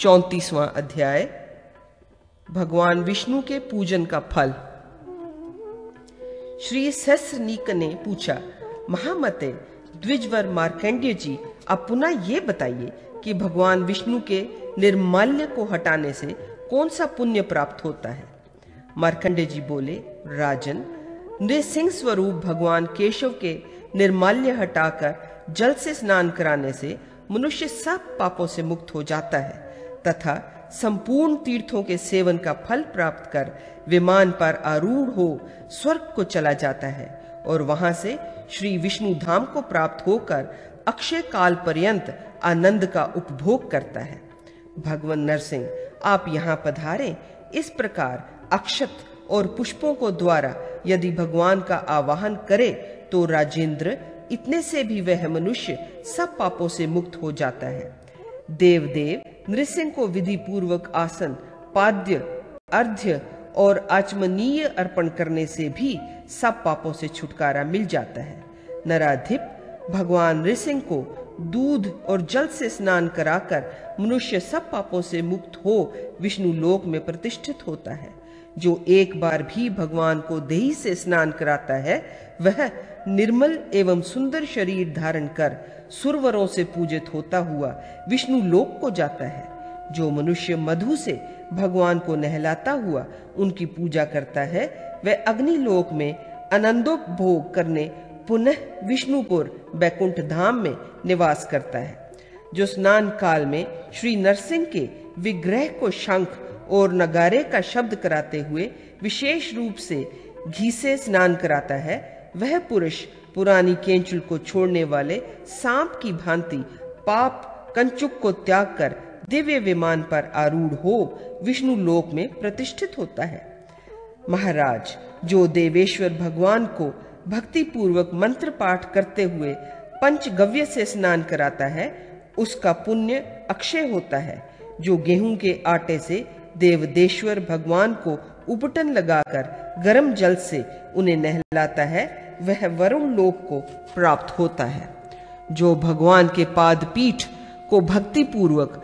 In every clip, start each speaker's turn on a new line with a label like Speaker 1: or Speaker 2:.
Speaker 1: 34वां अध्याय भगवान विष्णु के पूजन का फल। श्री सहस्रनीक ने पूछा, महामते द्विजवर मार्कंडेय जी, अब पुनः ये बताइए कि भगवान विष्णु के निर्माल्य को हटाने से कौन सा पुण्य प्राप्त होता है। मार्कंडेय जी बोले, राजन, नृसिंह स्वरूप भगवान केशव के निर्माल्य हटाकर जल से स्नान कराने से मनुष्य सब पापों से मुक्त हो जाता है तथा संपूर्ण तीर्थों के सेवन का फल प्राप्त कर विमान पर आरूढ़ हो स्वर्ग को चला जाता है और वहां से श्री विष्णु धाम को प्राप्त होकर अक्षय काल पर्यंत आनंद का उपभोग करता है। भगवान नरसिंह, आप यहाँ पधारें। इस प्रकार अक्षत और पुष्पों को द्वारा यदि भगवान का आवाहन करे तो राजेंद्र, इतने से भी वह मनुष्य सब पापों से मुक्त हो जाता है। देवदेव नृसिंह को विधि पूर्वक आसन, पाद्य, अर्घ्य और आचमनीय अर्पण करने से भी सब पापों से छुटकारा मिल जाता है। नराधिप भगवान नृसिंह को दूध और जल से स्नान कराकर मनुष्य सब पापों से मुक्त हो विष्णु लोक में प्रतिष्ठित होता है। जो एक बार भी भगवान को देही से स्नान कराता है वह निर्मल एवं सुंदर शरीर धारण कर सुरवरों से पूजित होता हुआ विष्णु लोक को जाता है। जो मनुष्य मधु से भगवान को नहलाता हुआ उनकी पूजा करता है वह अग्नि लोक में आनंदोपभोग करने पुनः विष्णुपुर बैकुंठ धाम में निवास करता है। जो स्नान काल में श्री नरसिंह के विग्रह को शंख और नगारे का शब्द कराते हुए विशेष रूप से घी से स्नान कराता है वह पुरुष पुरानी केंचुल को छोड़ने वाले सांप की भांति पाप कंचुक को त्याग कर दिव्य विमान पर आरूढ़ हो विष्णु लोक में प्रतिष्ठित होता है। महाराज, जो देवेश्वर भगवान को भक्ति पूर्वक मंत्र पाठ करते हुए पंचगव्य से स्नान कराता है उसका पुण्य अक्षय होता है। जो गेहूं के आटे से देवदेश्वर भगवान को उपटन लगाकर गर्म जल से उन्हें नहलाता है वह वरुण लोक को प्राप्त होता है। जो भगवान के पाद पीठ को भक्ति पूर्वक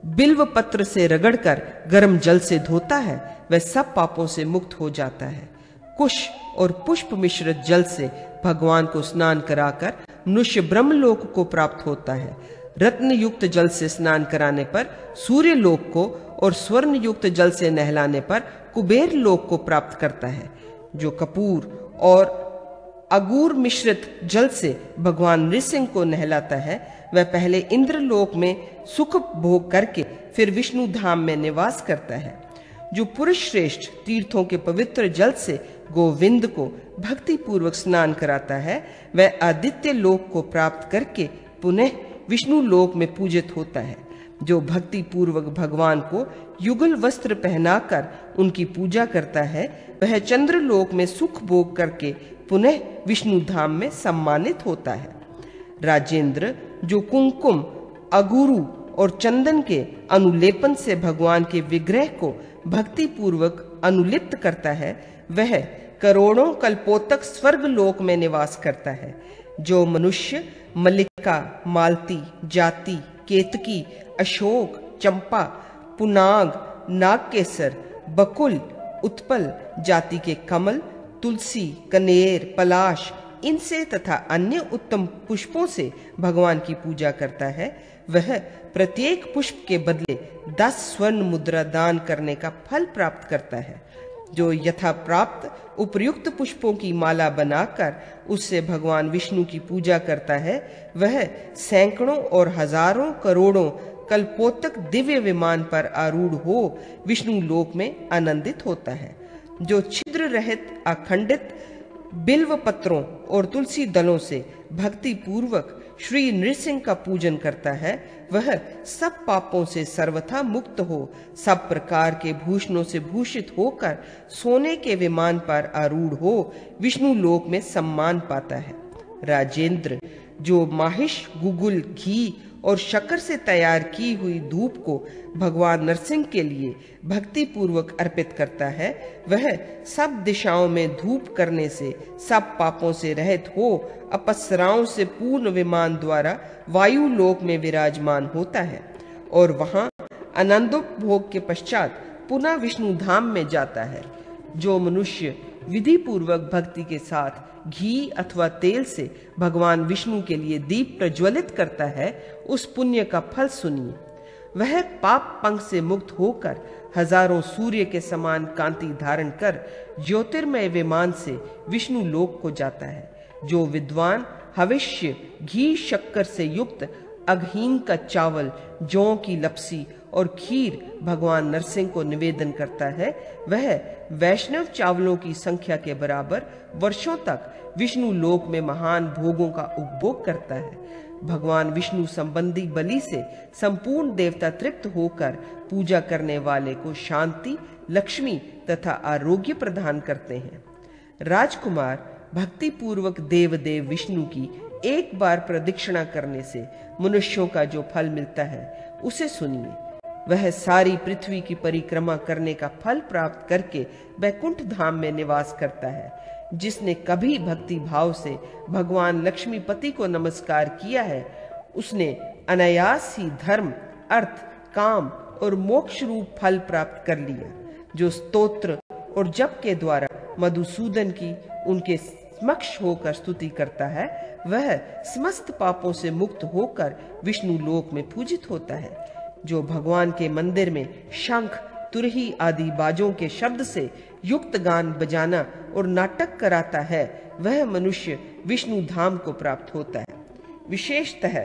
Speaker 1: बिल्व पत्र से रगड़कर गर्म जल से धोता है वह सब पापों से मुक्त हो जाता है। कुश और पुष्प मिश्रित जल से भगवान को स्नान कराकर मनुष्य ब्रह्मलोक को प्राप्त होता है। रत्न युक्त जल से स्नान कराने पर सूर्य लोक को और स्वर्ण युक्त जल से नहलाने पर कुबेर लोक को प्राप्त करता है। जो कपूर और अगूर मिश्रित जल से भगवान नृसिंह को नहलाता है वह पहले इंद्र लोक में सुख भोग करके फिर विष्णु धाम में निवास करता है। जो पुरुष श्रेष्ठ तीर्थों के पवित्र जल से गोविंद को भक्ति पूर्वक स्नान कराता है वह आदित्य लोक को प्राप्त करके पुनः विष्णु लोक में पूजित होता है। जो भक्ति पूर्वक भगवान को युगल वस्त्र पहनाकर उनकी पूजा करता है वह चंद्र लोक में सुख भोग करके पुनः विष्णु धाम में सम्मानित होता है। राजेंद्र, जो कुमकुम, अगुरु और चंदन के अनुलेपन से भगवान के विग्रह को भक्ति पूर्वक अनुलिप्त करता है वह करोड़ों कल्पों तक स्वर्ग लोक में निवास करता है। जो मनुष्य मल्लिका, मालती, जाति, केतकी, अशोक, चंपा, पुनाग, नागकेसर, बकुल, उत्पल जाति के कमल, तुलसी, कनेर, पलाश इनसे तथा अन्य उत्तम पुष्पों से भगवान की पूजा करता है वह प्रत्येक पुष्प के बदले 10 स्वर्ण मुद्रा दान करने का फल प्राप्त करता है। जो यथा प्राप्त उपयुक्त पुष्पों की माला बनाकर उससे भगवान विष्णु की पूजा करता है वह सैकड़ों और हजारों करोड़ों कल्पों तक दिव्य विमान पर आरूढ़ हो विष्णु लोक में आनंदित होता है। जो छिद्र रहित अखंडित बिल्व पत्रों और तुलसी दलों से भक्ति पूर्वक श्री नृसिंह का पूजन करता है वह सब पापों से सर्वथा मुक्त हो सब प्रकार के भूषणों से भूषित होकर सोने के विमान पर आरूढ़ हो विष्णु लोक में सम्मान पाता है। राजेंद्र, जो माहिष, गुगुल, घी और शक्कर से तैयार की हुई धूप को भगवान नरसिंह के लिए भक्ति पूर्वक अर्पित करता है वह सब दिशाओं में धूप करने से सब पापों से रहित हो अपसराओं से पूर्ण विमान द्वारा वायु लोक में विराजमान होता है और वहां आनंदोपभोग के पश्चात पुनः विष्णु धाम में जाता है। जो मनुष्य विधि पूर्वक भक्ति के साथ घी अथवा तेल से भगवान विष्णु के लिए दीप प्रज्वलित करता है, उस पुण्य का फल सुनिए। वह पाप पंख से मुक्त होकर हजारों सूर्य के समान कांति धारण कर ज्योतिर्मय विमान से विष्णु लोक को जाता है। जो विद्वान हविष्य घी शक्कर से युक्त अघहीन का चावल, जौ की लपसी और खीर भगवान नरसिंह को निवेदन करता है, वह वैष्णव चावलों की संख्या के बराबर वर्षों तक विष्णु लोक में महान भोगों का उपभोग करता है। भगवान विष्णु संबंधी बलि से संपूर्ण देवता तृप्त होकर पूजा करने वाले को शांति, लक्ष्मी तथा आरोग्य प्रदान करते हैं। राजकुमार भक्ति पूर्वक देव विष्णु की एक बार प्रदक्षिणा करने से मनुष्यों का जो फल मिलता है उसे सुनिए। वह सारी पृथ्वी की परिक्रमा करने का फल प्राप्त करके बैकुंठ धाम में निवास करता है। जिसने कभी भक्ति भाव से भगवान लक्ष्मीपति को नमस्कार किया है, उसने अनायास ही धर्म, अर्थ, काम और मोक्ष रूप फल प्राप्त कर लिया। जो स्तोत्र और जप के द्वारा मधुसूदन की उनके समक्ष होकर स्तुति करता है, वह समस्त पापों से मुक्त होकर विष्णु लोक में पूजित होता है। जो भगवान के मंदिर में शंख, तुरही आदि बाजों के शब्द से युक्त गान बजाना और नाटक कराता है, वह मनुष्य विष्णु धाम को प्राप्त होता है। विशेषतः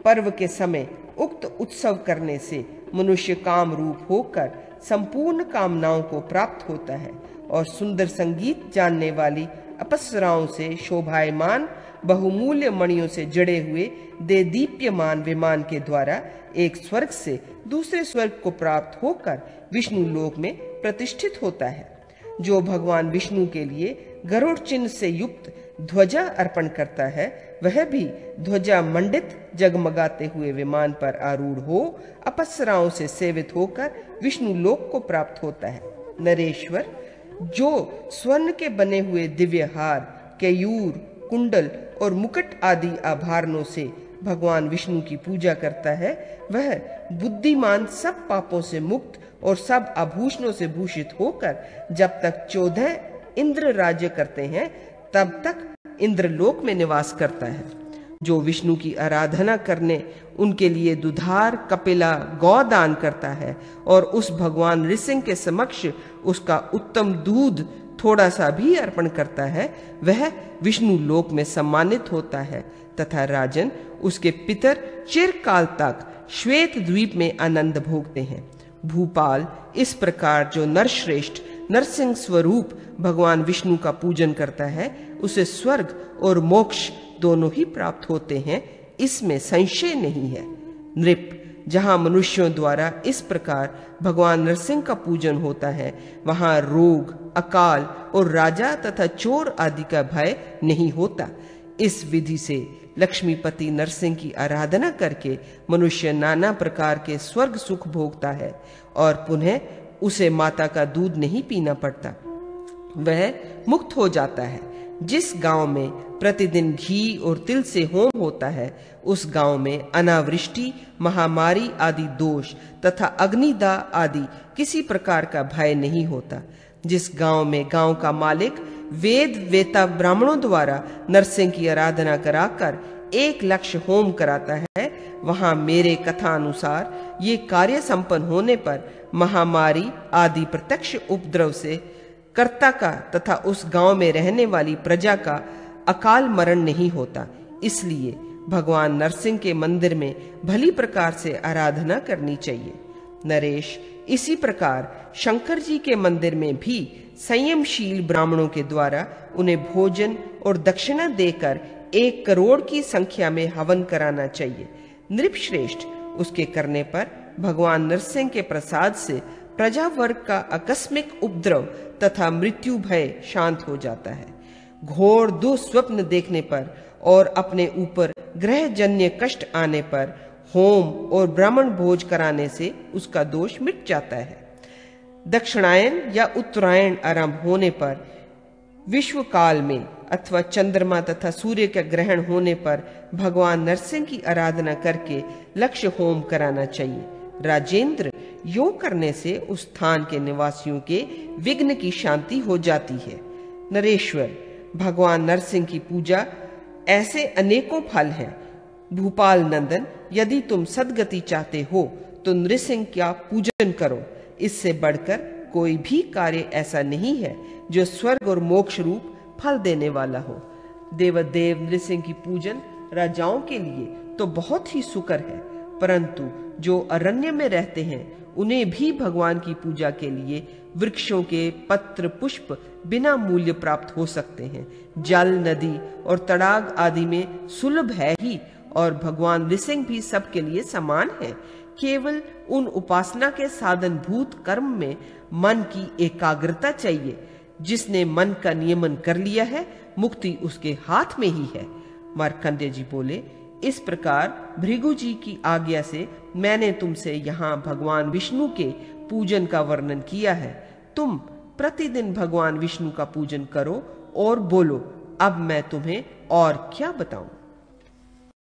Speaker 1: पर्व के समय उक्त उत्सव करने से मनुष्य काम रूप होकर संपूर्ण कामनाओं को प्राप्त होता है और सुंदर संगीत जानने वाली अप्सराओं से शोभायमान बहुमूल्य मणियों से जड़े हुए देदीप्यमान विमान के द्वारा एक स्वर्ग से दूसरे स्वर्ग को प्राप्त होकर विष्णु लोक में प्रतिष्ठित होता है। जो भगवान विष्णु के लिए गरुड़ चिन्ह से युक्त ध्वजा अर्पण करता है, वह भी ध्वजा मंडित जगमगाते हुए विमान पर आरूढ़ हो अप्सराओं से सेवित होकर विष्णु लोक को प्राप्त होता है। नरेश्वर, जो स्वर्ण के बने हुए दिव्य हार, केयूर, कुंडल और मुकुट आदि आभरणों से भगवान विष्णु की पूजा करता है, वह बुद्धिमान सब पापों से मुक्त और सब आभूषणों से भूषित होकर जब तक 14 इंद्र राज्य करते हैं तब तक इंद्रलोक में निवास करता है। जो विष्णु की आराधना करने उनके लिए दुधार, कपिला, गौ दान करता है और उस भगवान नृसिंह के समक्ष उसका उत्तम दूध थोड़ा सा भी अर्पण करता है, वह विष्णु लोक में सम्मानित होता है तथा राजन उसके पितर चिरकाल तक श्वेत द्वीप में आनंद भोगते हैं। भूपाल, इस प्रकार जो नरश्रेष्ठ नरसिंह स्वरूप भगवान विष्णु का पूजन करता है, उसे स्वर्ग और मोक्ष दोनों ही प्राप्त होते हैं, इसमें संशय नहीं है। नृप, जहाँ मनुष्यों द्वारा इस प्रकार भगवान नरसिंह का पूजन होता है, वहाँ रोग, अकाल और राजा तथा चोर आदि का भय नहीं होता। इस विधि से लक्ष्मीपति नरसिंह की आराधना करके मनुष्य नाना प्रकार के स्वर्ग सुख भोगता है और पुनः उसे माता का दूध नहीं पीना पड़ता, वह मुक्त हो जाता है। जिस गांव में प्रतिदिन घी और तिल से होम होता है, उस गांव में अनावृष्टि, महामारी आदि दोष तथा अग्निदाह आदि किसी प्रकार का भय नहीं होता। जिस गांव में गांव का मालिक वेद वेता ब्राह्मणों द्वारा नरसिंह की आराधना कराकर 1 लक्ष होम कराता है, वहां मेरे कथा अनुसार ये कार्य संपन्न होने पर महामारी आदि प्रत्यक्ष उपद्रव से कर्ता का तथा उस गांव में रहने वाली प्रजा का अकाल मरण नहीं होता। इसलिए भगवान नरसिंह के मंदिर में भली प्रकार से आराधना करनी चाहिए। नरेश, इसी प्रकार शंकर जी के मंदिर में भी संयमशील ब्राह्मणों के द्वारा उन्हें भोजन और दक्षिणा देकर 1 करोड़ की संख्या में हवन कराना चाहिए। नृपश्रेष्ठ, उसके करने पर भगवान नरसिंह के प्रसाद से प्रजा वर्ग का आकस्मिक उपद्रव तथा मृत्यु भय शांत हो जाता है। घोर दुस्वप्न देखने पर और अपने ऊपर ग्रहजन्य कष्ट आने पर होम और ब्राह्मण भोज कराने से उसका दोष मिट जाता है। दक्षिणायन या उत्तरायण आरंभ होने पर, विश्व काल में अथवा चंद्रमा तथा सूर्य का ग्रहण होने पर भगवान नरसिंह की आराधना करके लक्ष्य होम कराना चाहिए। राजेंद्र, योग करने से उस स्थान के निवासियों के विघ्न की शांति हो जाती है। नरेश्वर, भगवान नरसिंह की पूजा ऐसे अनेकों फल हैं। भूपाल नंदन, यदि तुम सदगति चाहते हो तो नृसिंह का पूजन करो। इससे बढ़कर कोई भी कार्य ऐसा नहीं है जो स्वर्ग और मोक्ष रूप फल देने वाला हो। देवदेव नृसिंह की पूजन राजाओं के लिए तो बहुत ही सुकर है, परंतु जो अरण्य में रहते हैं उन्हें भी भगवान की पूजा के लिए वृक्षों के पत्र पुष्प बिना मूल्य प्राप्त हो सकते हैं। जल, नदी और तड़ाग आदि में सुलभ है ही, और भगवान नृसिंह भी सबके लिए समान है। केवल उन उपासना के साधन भूत कर्म में मन की एकाग्रता चाहिए। जिसने मन का नियमन कर लिया है, मुक्ति उसके हाथ में ही है। मार्कंडेय जी बोले, इस प्रकार भृगु जी की आज्ञा से मैंने तुमसे यहाँ भगवान विष्णु के पूजन का वर्णन किया है। तुम प्रतिदिन भगवान विष्णु का पूजन करो और बोलो, अब मैं तुम्हें और क्या बताऊं।